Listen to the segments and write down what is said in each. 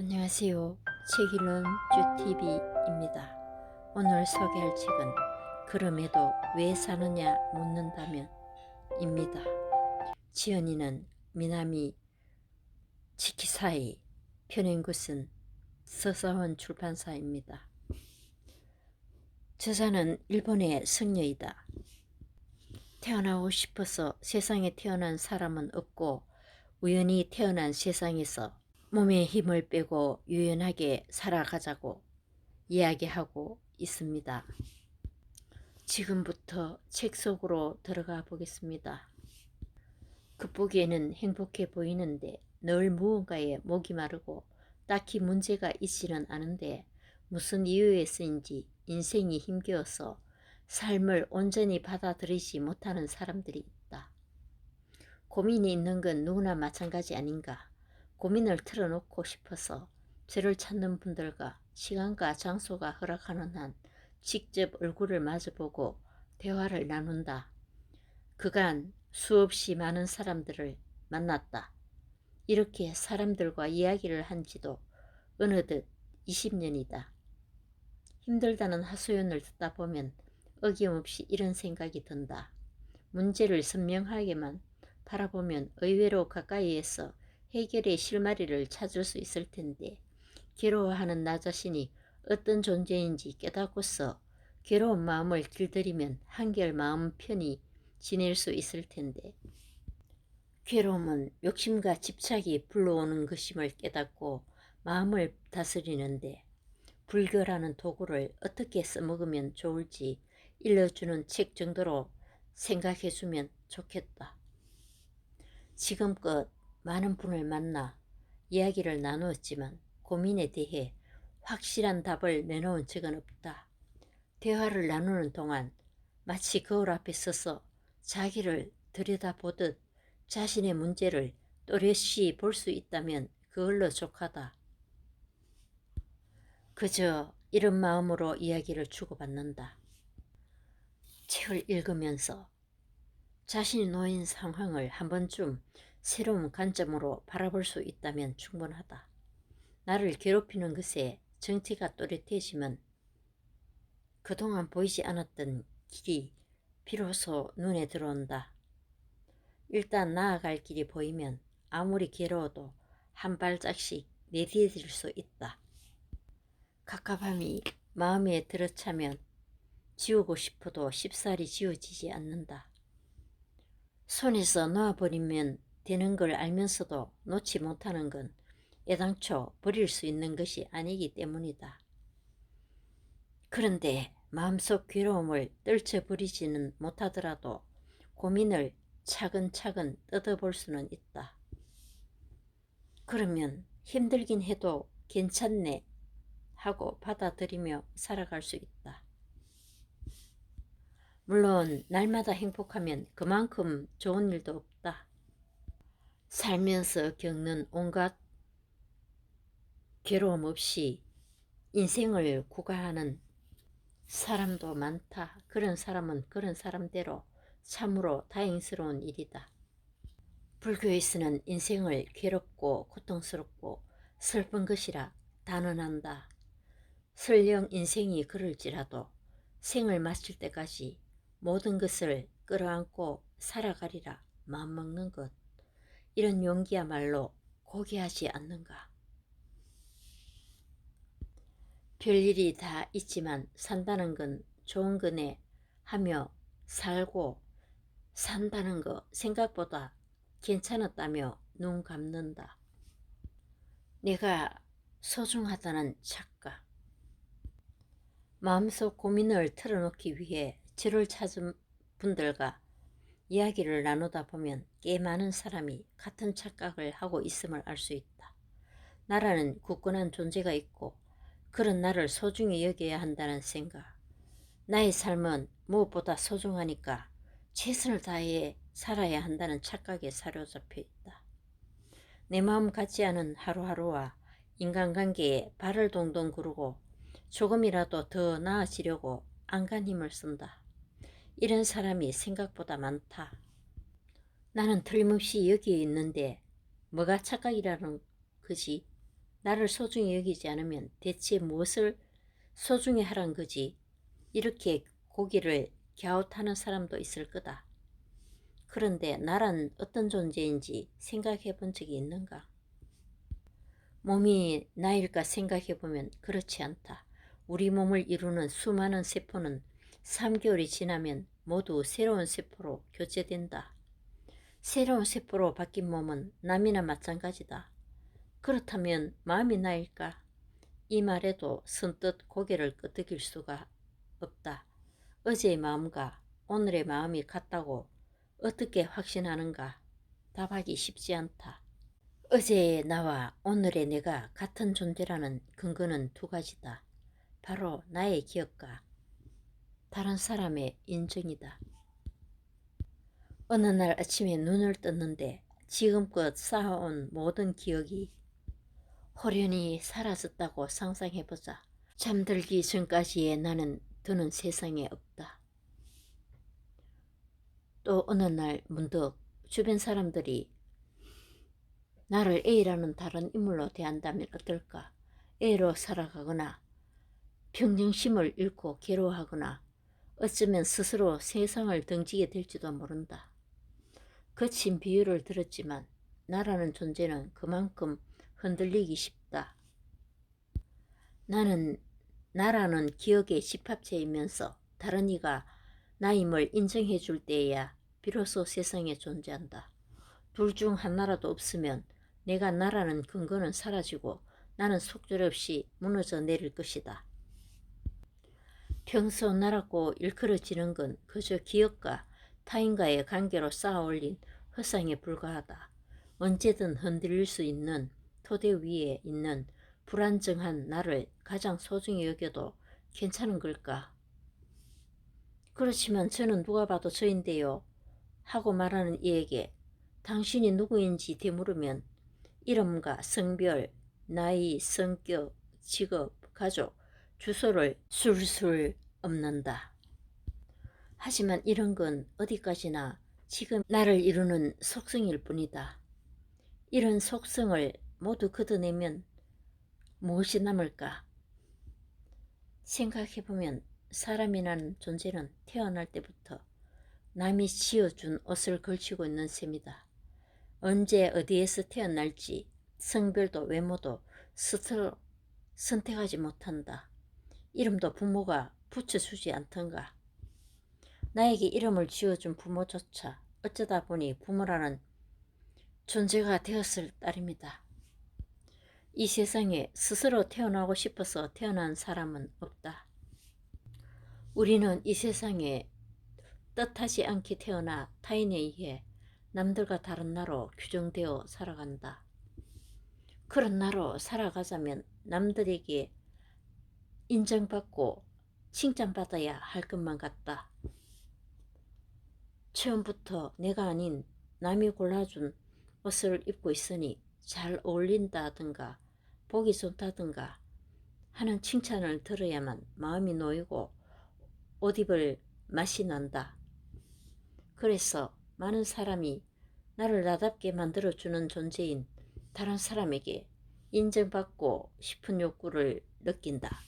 안녕하세요. 책 읽는 쭈TV입니다. 오늘 소개할 책은 그럼에도 왜 사느냐 묻는다면 입니다. 지연이는 미나미 치키사이, 편행굿은 서사원 출판사입니다. 저자는 일본의 승려이다. 태어나고 싶어서 세상에 태어난 사람은 없고 우연히 태어난 세상에서 몸에 힘을 빼고 유연하게 살아가자고 이야기하고 있습니다. 지금부터 책 속으로 들어가 보겠습니다. 겉보기에는 행복해 보이는데 늘 무언가에 목이 마르고 딱히 문제가 있지는 않은데 무슨 이유에서인지 인생이 힘겨워서 삶을 온전히 받아들이지 못하는 사람들이 있다. 고민이 있는 건 누구나 마찬가지 아닌가. 고민을 털어놓고 싶어서 죄를 찾는 분들과 시간과 장소가 허락하는 한 직접 얼굴을 마주보고 대화를 나눈다. 그간 수없이 많은 사람들을 만났다. 이렇게 사람들과 이야기를 한 지도 어느덧 20년이다. 힘들다는 하소연을 듣다 보면 어김없이 이런 생각이 든다. 문제를 선명하게만 바라보면 의외로 가까이에서 해결의 실마리를 찾을 수 있을 텐데 괴로워하는 나 자신이 어떤 존재인지 깨닫고서 괴로운 마음을 길들이면 한결 마음 편히 지낼 수 있을 텐데 괴로움은 욕심과 집착이 불러오는 것임을 깨닫고 마음을 다스리는데 불교라는 도구를 어떻게 써먹으면 좋을지 일러주는 책 정도로 생각해주면 좋겠다. 지금껏 많은 분을 만나 이야기를 나누었지만 고민에 대해 확실한 답을 내놓은 적은 없다. 대화를 나누는 동안 마치 거울 앞에 서서 자기를 들여다보듯 자신의 문제를 또렷이 볼 수 있다면 그걸로 족하다. 그저 이런 마음으로 이야기를 주고받는다. 책을 읽으면서 자신이 놓인 상황을 한 번쯤 새로운 관점으로 바라볼 수 있다면 충분하다. 나를 괴롭히는 것에 정체가 또렷해지면 그동안 보이지 않았던 길이 비로소 눈에 들어온다. 일단 나아갈 길이 보이면 아무리 괴로워도 한 발짝씩 내디딜 수 있다. 갑갑함이 마음에 들어차면 지우고 싶어도 쉽사리 지워지지 않는다. 손에서 놓아버리면 되는 걸 알면서도 놓지 못하는 건 애당초 버릴 수 있는 것이 아니기 때문이다. 그런데 마음속 괴로움을 떨쳐버리지는 못하더라도 고민을 차근차근 뜯어볼 수는 있다. 그러면 힘들긴 해도 괜찮네 하고 받아들이며 살아갈 수 있다. 물론 날마다 행복하면 그만큼 좋은 일도 없다. 살면서 겪는 온갖 괴로움 없이 인생을 구가하는 사람도 많다. 그런 사람은 그런 사람대로 참으로 다행스러운 일이다. 불교에서는 인생을 괴롭고 고통스럽고 슬픈 것이라 단언한다. 설령 인생이 그럴지라도 생을 마칠 때까지 모든 것을 끌어안고 살아가리라 마음먹는 것. 이런 용기야말로 고귀하지 않는가. 별일이 다 있지만 산다는 건 좋은 거네 하며 살고 산다는 거 생각보다 괜찮았다며 눈 감는다. 내가 소중하다는 착각. 마음속 고민을 털어놓기 위해 저를 찾은 분들과 이야기를 나누다 보면 꽤 많은 사람이 같은 착각을 하고 있음을 알 수 있다. 나라는 굳건한 존재가 있고 그런 나를 소중히 여겨야 한다는 생각. 나의 삶은 무엇보다 소중하니까 최선을 다해 살아야 한다는 착각에 사로잡혀 있다. 내 마음 같지 않은 하루하루와 인간관계에 발을 동동 구르고 조금이라도 더 나아지려고 안간 힘을 쓴다. 이런 사람이 생각보다 많다. 나는 틀림없이 여기에 있는데 뭐가 착각이라는 거지? 나를 소중히 여기지 않으면 대체 무엇을 소중히 하란 거지? 이렇게 고기를 갸웃하는 사람도 있을 거다. 그런데 나란 어떤 존재인지 생각해 본 적이 있는가? 몸이 나일까 생각해 보면 그렇지 않다. 우리 몸을 이루는 수많은 세포는 3개월이 지나면 모두 새로운 세포로 교체된다. 새로운 세포로 바뀐 몸은 남이나 마찬가지다. 그렇다면 마음이 나일까? 이 말에도 선뜻 고개를 끄덕일 수가 없다. 어제의 마음과 오늘의 마음이 같다고 어떻게 확신하는가? 답하기 쉽지 않다. 어제의 나와 오늘의 내가 같은 존재라는 근거는 두 가지다. 바로 나의 기억과 다른 사람의 인정이다. 어느 날 아침에 눈을 떴는데 지금껏 쌓아온 모든 기억이 호련히 사라졌다고 상상해보자. 잠들기 전까지의 나는 더는 세상에 없다. 또 어느 날 문득 주변 사람들이 나를 A라는 다른 인물로 대한다면 어떨까? A로 살아가거나 평정심을 잃고 괴로워하거나 어쩌면 스스로 세상을 등지게 될지도 모른다. 거친 비유를 들었지만 나라는 존재는 그만큼 흔들리기 쉽다. 나는 나라는 기억의 집합체이면서 다른 이가 나임을 인정해 줄 때에야 비로소 세상에 존재한다. 둘 중 하나라도 없으면 내가 나라는 근거는 사라지고 나는 속절없이 무너져 내릴 것이다. 평소 나라고 일컬어지는 건 그저 기억과 타인과의 관계로 쌓아올린 허상에 불과하다. 언제든 흔들릴 수 있는 토대 위에 있는 불안정한 나를 가장 소중히 여겨도 괜찮은 걸까? 그렇지만 저는 누가 봐도 저인데요 하고 말하는 이에게 당신이 누구인지 되물으면 이름과 성별, 나이, 성격, 직업, 가족, 주소를 술술 엎는다. 하지만 이런 건 어디까지나 지금 나를 이루는 속성일 뿐이다. 이런 속성을 모두 걷어내면 무엇이 남을까? 생각해보면 사람이라는 존재는 태어날 때부터 남이 지어준 옷을 걸치고 있는 셈이다. 언제 어디에서 태어날지 성별도 외모도 스스로 선택하지 못한다. 이름도 부모가 붙여주지 않던가. 나에게 이름을 지어준 부모조차 어쩌다 보니 부모라는 존재가 되었을 따름이다. 이 세상에 스스로 태어나고 싶어서 태어난 사람은 없다. 우리는 이 세상에 뜻하지 않게 태어나 타인에 의해 남들과 다른 나로 규정되어 살아간다. 그런 나로 살아가자면 남들에게 인정받고 칭찬받아야 할 것만 같다. 처음부터 내가 아닌 남이 골라준 옷을 입고 있으니 잘 어울린다든가 보기 좋다든가 하는 칭찬을 들어야만 마음이 놓이고 옷 입을 맛이 난다. 그래서 많은 사람이 나를 나답게 만들어주는 존재인 다른 사람에게 인정받고 싶은 욕구를 느낀다.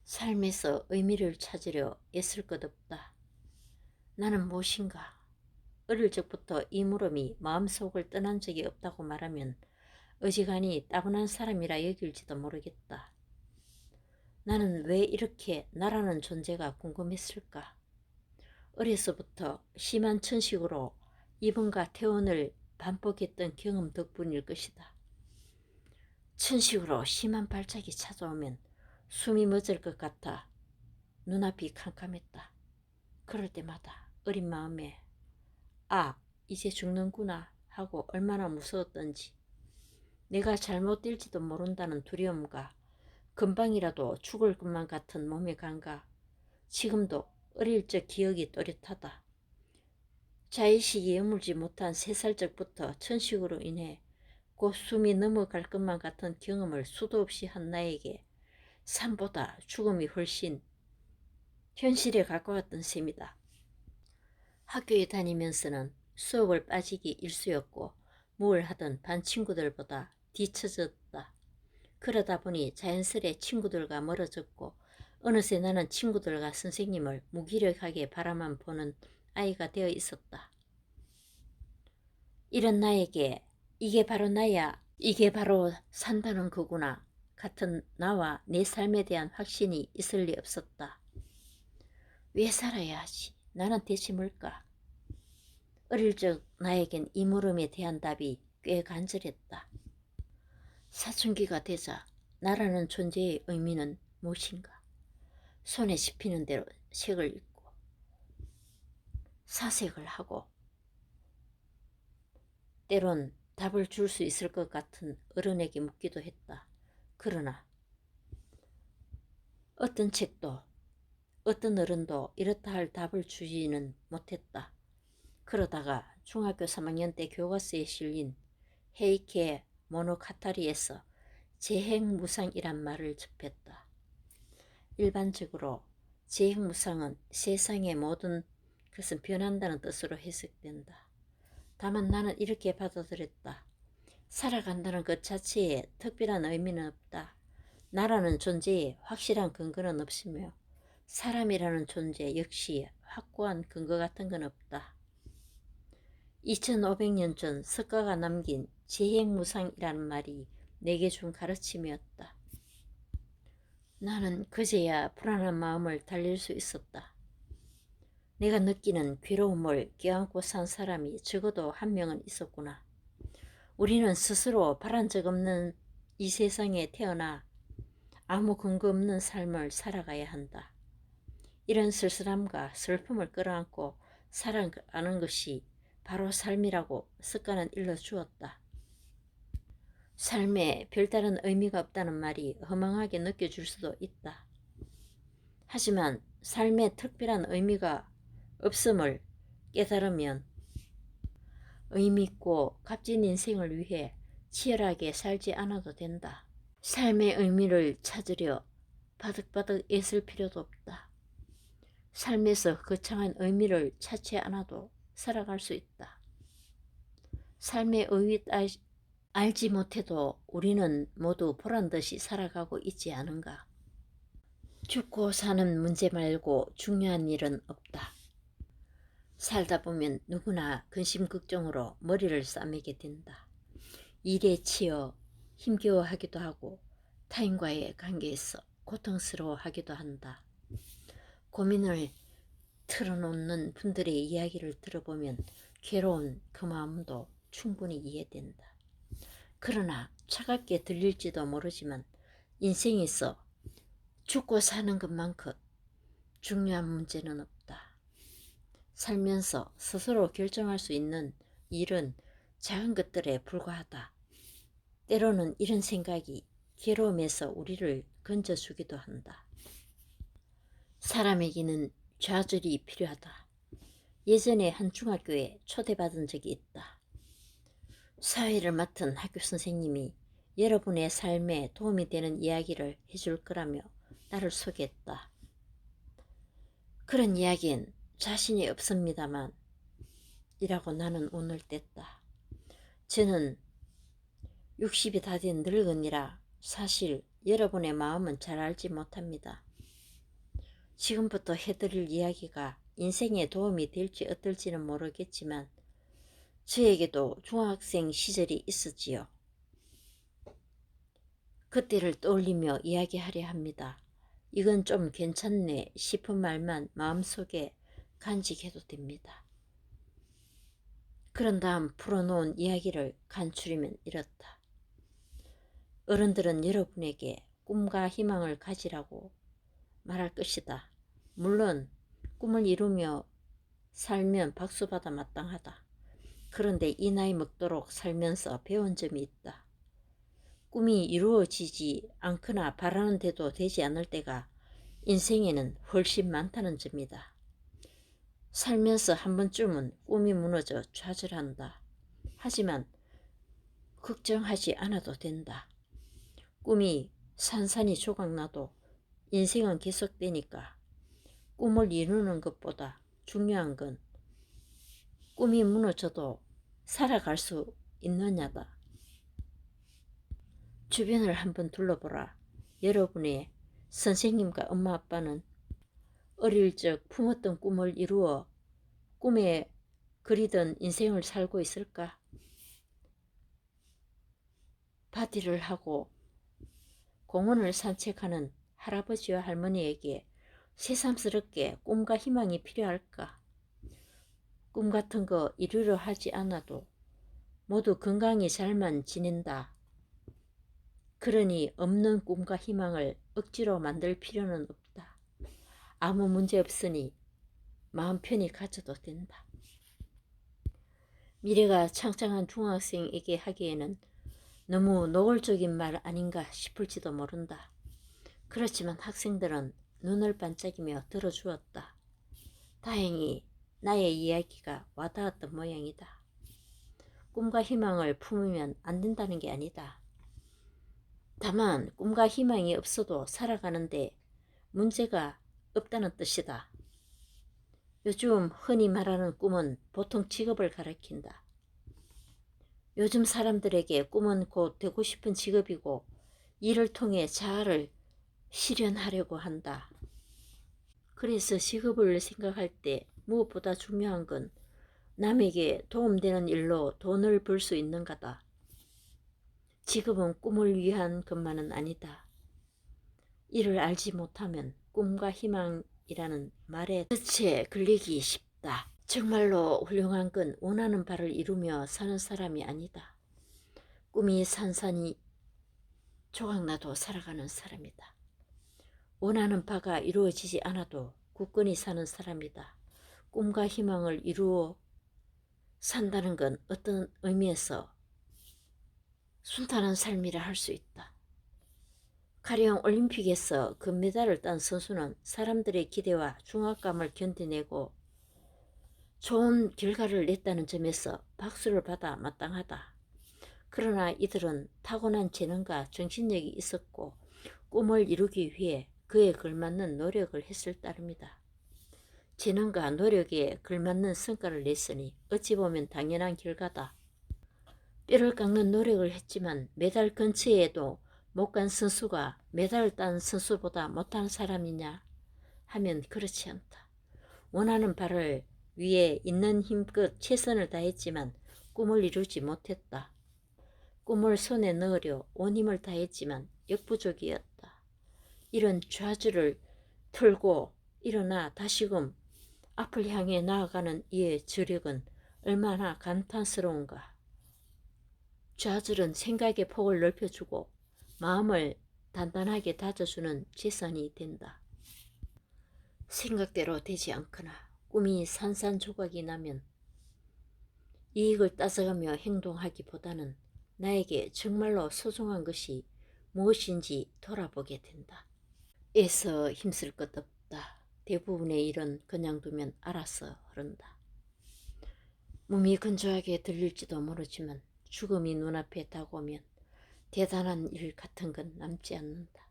삶에서 의미를 찾으려 애쓸 것 없다. 나는 무엇인가? 어릴 적부터 이 물음이 마음속을 떠난 적이 없다고 말하면 어지간히 따분한 사람이라 여길지도 모르겠다. 나는 왜 이렇게 나라는 존재가 궁금했을까? 어려서부터 심한 천식으로 이번과 퇴원을 반복했던 경험 덕분일 것이다. 천식으로 심한 발작이 찾아오면 숨이 멎을 것 같아 눈앞이 캄캄했다. 그럴 때마다 어린 마음에 아, 이제 죽는구나 하고 얼마나 무서웠던지, 내가 잘못 될지도 모른다는 두려움과 금방이라도 죽을 것만 같은 몸의 감각, 지금도 어릴 적 기억이 또렷하다. 자의식이 여물지 못한 3살 적부터 천식으로 인해 곧 숨이 넘어갈 것만 같은 경험을 수도 없이 한 나에게 삶보다 죽음이 훨씬 현실에 가까웠던 셈이다. 학교에 다니면서는 수업을 빠지기 일쑤였고 뭘 하든 반 친구들보다 뒤처졌다. 그러다 보니 자연스레 친구들과 멀어졌고 어느새 나는 친구들과 선생님을 무기력하게 바라만 보는 아이가 되어 있었다. 이런 나에게 이게 바로 나야, 이게 바로 산다는 거구나 같은 나와 내 삶에 대한 확신이 있을 리 없었다. 왜 살아야 하지? 나는 대체 뭘까? 어릴 적 나에겐 이 물음에 대한 답이 꽤 간절했다. 사춘기가 되자 나라는 존재의 의미는 무엇인가? 손에 씹히는 대로 책을 읽고 사색을 하고 때론 답을 줄 수 있을 것 같은 어른에게 묻기도 했다. 그러나 어떤 책도 어떤 어른도 이렇다 할 답을 주지는 못했다. 그러다가 중학교 3학년 때 교과서에 실린 헤이케 모노카타리에서 재행무상이란 말을 접했다. 일반적으로 재행무상은 세상의 모든 것은 변한다는 뜻으로 해석된다. 다만 나는 이렇게 받아들였다. 살아간다는 것 자체에 특별한 의미는 없다. 나라는 존재에 확실한 근거는 없으며 사람이라는 존재 역시 확고한 근거 같은 건 없다. 2500년 전 석가가 남긴 재행무상이라는 말이 내게 준 가르침이었다. 나는 그제야 불안한 마음을 달랠 수 있었다. 내가 느끼는 괴로움을 껴안고 산 사람이 적어도 한 명은 있었구나. 우리는 스스로 바란 적 없는 이 세상에 태어나 아무 근거 없는 삶을 살아가야 한다. 이런 쓸쓸함과 슬픔을 끌어안고 살아가는 것이 바로 삶이라고 습관은 일러주었다. 삶에 별다른 의미가 없다는 말이 허망하게 느껴질 수도 있다. 하지만 삶에 특별한 의미가 없음을 깨달으면 의미있고 값진 인생을 위해 치열하게 살지 않아도 된다. 삶의 의미를 찾으려 바득바득 애쓸 필요도 없다. 삶에서 거창한 의미를 찾지 않아도 살아갈 수 있다. 삶의 의미 알지 못해도 우리는 모두 보란듯이 살아가고 있지 않은가. 죽고 사는 문제 말고 중요한 일은 없다. 살다 보면 누구나 근심걱정으로 머리를 싸매게 된다. 일에 치여 힘겨워하기도 하고 타인과의 관계에서 고통스러워하기도 한다. 고민을 털어놓는 분들의 이야기를 들어보면 괴로운 그 마음도 충분히 이해된다. 그러나 차갑게 들릴지도 모르지만 인생에서 죽고 사는 것만큼 중요한 문제는 없다. 살면서 스스로 결정할 수 있는 일은 작은 것들에 불과하다. 때로는 이런 생각이 괴로움에서 우리를 건져주기도 한다. 사람에게는 좌절이 필요하다. 예전에 한 중학교에 초대받은 적이 있다. 사회를 맡은 학교 선생님이 여러분의 삶에 도움이 되는 이야기를 해줄 거라며 나를 소개했다. 그런 이야기는 자신이 없습니다만 이라고 나는 운을 뗐다. 저는 60이 다 된 늙은이라 사실 여러분의 마음은 잘 알지 못합니다. 지금부터 해드릴 이야기가 인생에 도움이 될지 어떨지는 모르겠지만 저에게도 중학생 시절이 있었지요. 그때를 떠올리며 이야기하려 합니다. 이건 좀 괜찮네 싶은 말만 마음속에 간직해도 됩니다. 그런 다음 풀어놓은 이야기를 간추리면 이렇다. 어른들은 여러분에게 꿈과 희망을 가지라고 말할 것이다. 물론 꿈을 이루며 살면 박수받아 마땅하다. 그런데 이 나이 먹도록 살면서 배운 점이 있다. 꿈이 이루어지지 않거나 바라는 대로 되지 않을 때가 인생에는 훨씬 많다는 점이다. 살면서 한 번쯤은 꿈이 무너져 좌절한다. 하지만 걱정하지 않아도 된다. 꿈이 산산이 조각나도 인생은 계속되니까 꿈을 이루는 것보다 중요한 건 꿈이 무너져도 살아갈 수 있느냐다. 주변을 한번 둘러보라. 여러분의 선생님과 엄마 아빠는 어릴 적 품었던 꿈을 이루어 꿈에 그리던 인생을 살고 있을까? 바디를 하고 공원을 산책하는 할아버지와 할머니에게 새삼스럽게 꿈과 희망이 필요할까? 꿈 같은 거 이루려 하지 않아도 모두 건강히 잘만 지낸다. 그러니 없는 꿈과 희망을 억지로 만들 필요는 없다. 아무 문제 없으니 마음 편히 가져도 된다. 미래가 창창한 중학생에게 하기에는 너무 노골적인 말 아닌가 싶을지도 모른다. 그렇지만 학생들은 눈을 반짝이며 들어주었다. 다행히 나의 이야기가 와닿았던 모양이다. 꿈과 희망을 품으면 안 된다는 게 아니다. 다만 꿈과 희망이 없어도 살아가는데 문제가 없다는 뜻이다. 요즘 흔히 말하는 꿈은 보통 직업을 가리킨다. 요즘 사람들에게 꿈은 곧 되고 싶은 직업이고 이를 통해 자아를 실현하려고 한다. 그래서 직업을 생각할 때 무엇보다 중요한 건 남에게 도움되는 일로 돈을 벌 수 있는가다. 직업은 꿈을 위한 것만은 아니다. 이를 알지 못하면 꿈과 희망이라는 말에 덫에 걸리기 쉽다. 정말로 훌륭한 건 원하는 바를 이루며 사는 사람이 아니다. 꿈이 산산이 조각나도 살아가는 사람이다. 원하는 바가 이루어지지 않아도 굳건히 사는 사람이다. 꿈과 희망을 이루어 산다는 건 어떤 의미에서 순탄한 삶이라 할 수 있다. 가령 올림픽에서 금메달을 딴 선수는 사람들의 기대와 중압감을 견뎌내고 좋은 결과를 냈다는 점에서 박수를 받아 마땅하다. 그러나 이들은 타고난 재능과 정신력이 있었고 꿈을 이루기 위해 그에 걸맞는 노력을 했을 따름이다. 재능과 노력에 걸맞는 성과를 냈으니 어찌 보면 당연한 결과다. 뼈를 깎는 노력을 했지만 메달 근처에도 못 간 선수가 메달을 딴 선수보다 못한 사람이냐 하면 그렇지 않다. 원하는 바를 위해 있는 힘껏 최선을 다했지만 꿈을 이루지 못했다. 꿈을 손에 넣으려 온 힘을 다했지만 역부족이었다. 이런 좌절을 털고 일어나 다시금 앞을 향해 나아가는 이의 저력은 얼마나 감탄스러운가. 좌절은 생각의 폭을 넓혀주고 마음을 단단하게 다져주는 재산이 된다. 생각대로 되지 않거나 꿈이 산산조각이 나면 이익을 따져가며 행동하기보다는 나에게 정말로 소중한 것이 무엇인지 돌아보게 된다. 애써 힘쓸 것 없다. 대부분의 일은 그냥 두면 알아서 흐른다. 몸이 건조하게 들릴지도 모르지만 죽음이 눈앞에 다가오면 대단한 일 같은 건 남지 않는다.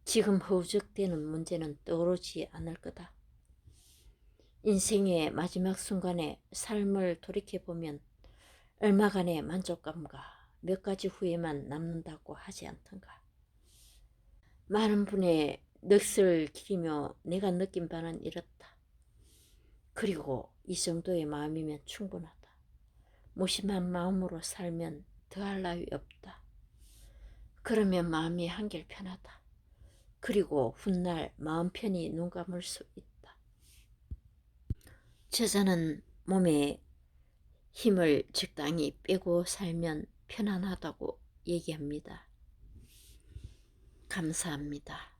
지금 허우적대는 문제는 떠오르지 않을 거다. 인생의 마지막 순간에 삶을 돌이켜보면 얼마간의 만족감과 몇 가지 후회만 남는다고 하지 않던가. 많은 분의 넋을 기리며 내가 느낀 바는 이렇다. 그리고 이 정도의 마음이면 충분하다. 무심한 마음으로 살면 더할 나위 없다. 그러면 마음이 한결 편하다. 그리고 훗날 마음 편히 눈 감을 수 있다. 저자는 몸에 힘을 적당히 빼고 살면 편안하다고 얘기합니다. 감사합니다.